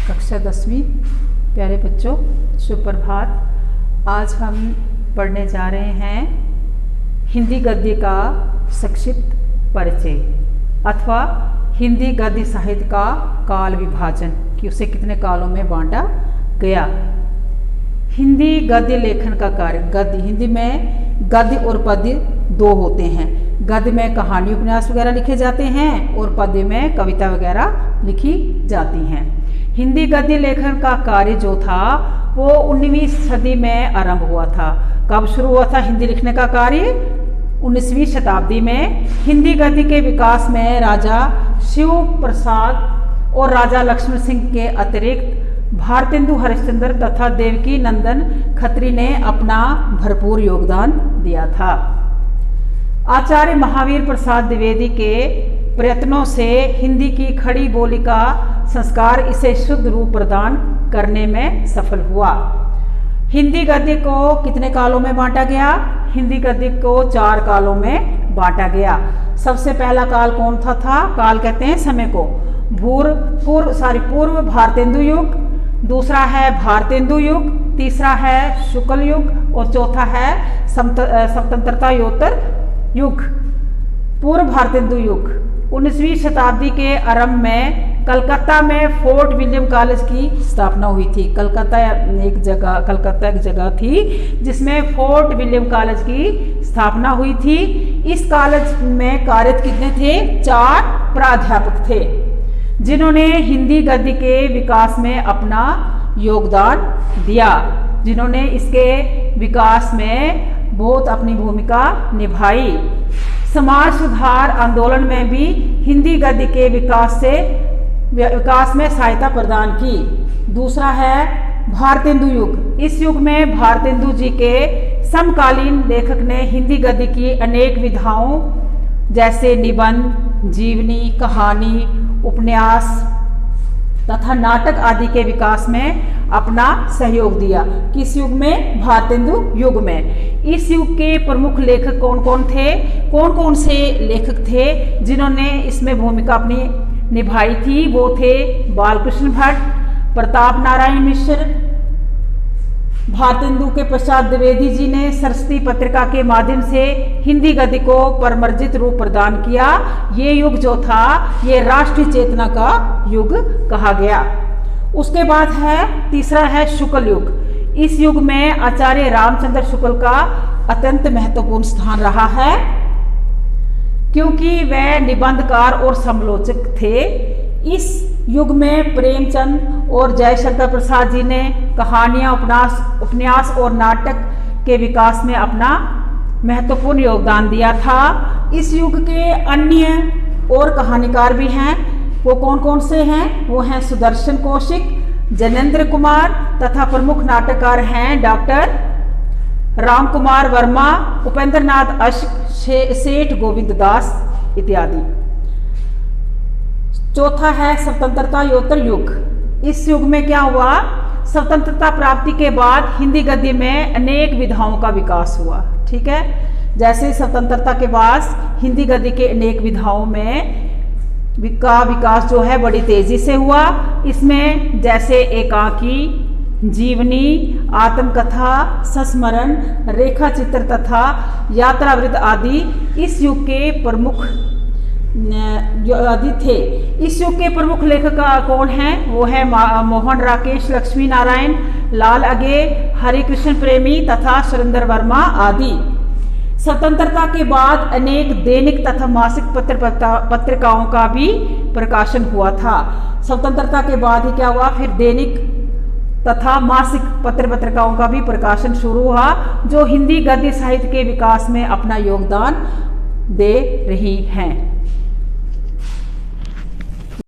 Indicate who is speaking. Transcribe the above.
Speaker 1: कक्षा 10वीं प्यारे बच्चों, सुप्रभात। आज हम पढ़ने जा रहे हैं हिंदी गद्य का संक्षिप्त परिचय अथवा हिंदी गद्य साहित्य का काल विभाजन कि उसे कितने कालों में बांटा गया। हिंदी गद्य लेखन का कार्य। गद्य हिंदी में गद्य और पद्य दो होते हैं। गद्य में कहानी उपन्यास वगैरह लिखे जाते हैं और पद्य में कविता वगैरह लिखी जाती हैं। हिंदी गद्य लेखन का कार्य जो था वो 19वीं सदी में आरंभ हुआ था। कब शुरू हुआ था हिंदी लिखने का कार्य? 19वीं शताब्दी में। हिंदी गद्य के विकास में राजा शिव प्रसाद और राजा लक्ष्मण सिंह के अतिरिक्त भारतेंदु हरिश्चंद्र तथा देवकी नंदन खत्री ने अपना भरपूर योगदान दिया था। आचार्य महावीर प्रसाद द्विवेदी के प्रयत्नों से हिंदी की खड़ी बोली का संस्कार इसे शुद्ध रूप प्रदान करने में सफल हुआ। हिंदी गद्य को कितने कालों में बांटा गया? हिंदी गद्य को 4 कालों में बांटा गया। सबसे पहला काल कौन सा था? काल कहते हैं समय को। पूर्व भारतेंदु युग, दूसरा है भारतेंदु युग, तीसरा है शुक्ल युग और चौथा है स्वतंत्रतायोत्तर युग। पूर्व भारतेंदु युग 19वीं शताब्दी के आरंभ में कलकत्ता में फोर्ट विलियम कॉलेज की स्थापना हुई थी। कलकत्ता एक जगह थी जिसमें फोर्ट विलियम कॉलेज की स्थापना हुई थी। इस कॉलेज में कार्यरत कितने थे? 4 प्राध्यापक थे जिन्होंने हिंदी गद्य के विकास में अपना योगदान दिया, जिन्होंने इसके विकास में बहुत अपनी भूमिका निभाई। समाज सुधार आंदोलन में भी हिंदी गद्य के विकास में सहायता प्रदान की। दूसरा है भारतेंदु युग। इस युग में भारतेंदु जी के समकालीन लेखक ने हिंदी गद्य की अनेक विधाओं जैसे निबंध, जीवनी, कहानी, उपन्यास तथा नाटक आदि के विकास में अपना सहयोग दिया। किस युग में? भारतेंदु युग में। इस युग के प्रमुख लेखक कौन कौन थे? कौन कौन से लेखक थे जिन्होंने इसमें भूमिका अपनी निभाई थी? वो थे बालकृष्ण भट्ट, प्रताप नारायण मिश्र। भारतेंदु के पश्चात द्विवेदी जी ने सरस्वती पत्रिका के माध्यम से हिंदी गद्य को परमर्जित रूप प्रदान किया। ये युग जो था ये राष्ट्रीय चेतना का युग कहा गया। उसके बाद है तीसरा है शुक्ल युग। इस युग में आचार्य रामचंद्र शुक्ल का अत्यंत महत्वपूर्ण स्थान रहा है क्योंकि वह निबंधकार और समालोचक थे। इस युग में प्रेमचंद और जयशंकर प्रसाद जी ने कहानियां, उपन्यास और नाटक के विकास में अपना महत्वपूर्ण योगदान दिया था। इस युग के अन्य और कहानीकार भी हैं। वो कौन कौन से हैं? वो हैं सुदर्शन कौशिक, जनेन्द्र कुमार तथा प्रमुख नाटककार हैं डॉक्टर राम कुमार वर्मा, उपेंद्र नाथ अश्क, सेठ गोविंद दास इत्यादि। चौथा है स्वतंत्रतायोत्तर युग। इस युग में क्या हुआ? स्वतंत्रता प्राप्ति के बाद हिंदी गद्य में अनेक विधाओं का विकास हुआ। ठीक है, जैसे स्वतंत्रता के बाद हिंदी गद्य के अनेक विधाओं में विकास जो है बड़ी तेजी से हुआ। इसमें जैसे एकांकी, जीवनी, आत्मकथा, संस्मरण, रेखा चित्र तथा यात्रावृत्त आदि इस युग के प्रमुख आदि थे। इस युग के प्रमुख लेखक कौन हैं? वो है मोहन राकेश, लक्ष्मी नारायण, लाल अगे, हरिकृष्ण प्रेमी तथा सुरेंद्र वर्मा आदि। स्वतंत्रता के बाद अनेक दैनिक तथा मासिक पत्रिकाओं का भी प्रकाशन हुआ था। स्वतंत्रता के बाद ही क्या हुआ? फिर दैनिक तथा मासिक पत्रिकाओं का भी प्रकाशन शुरू हुआ जो हिंदी गद्य साहित्य के विकास में अपना योगदान दे रही हैं।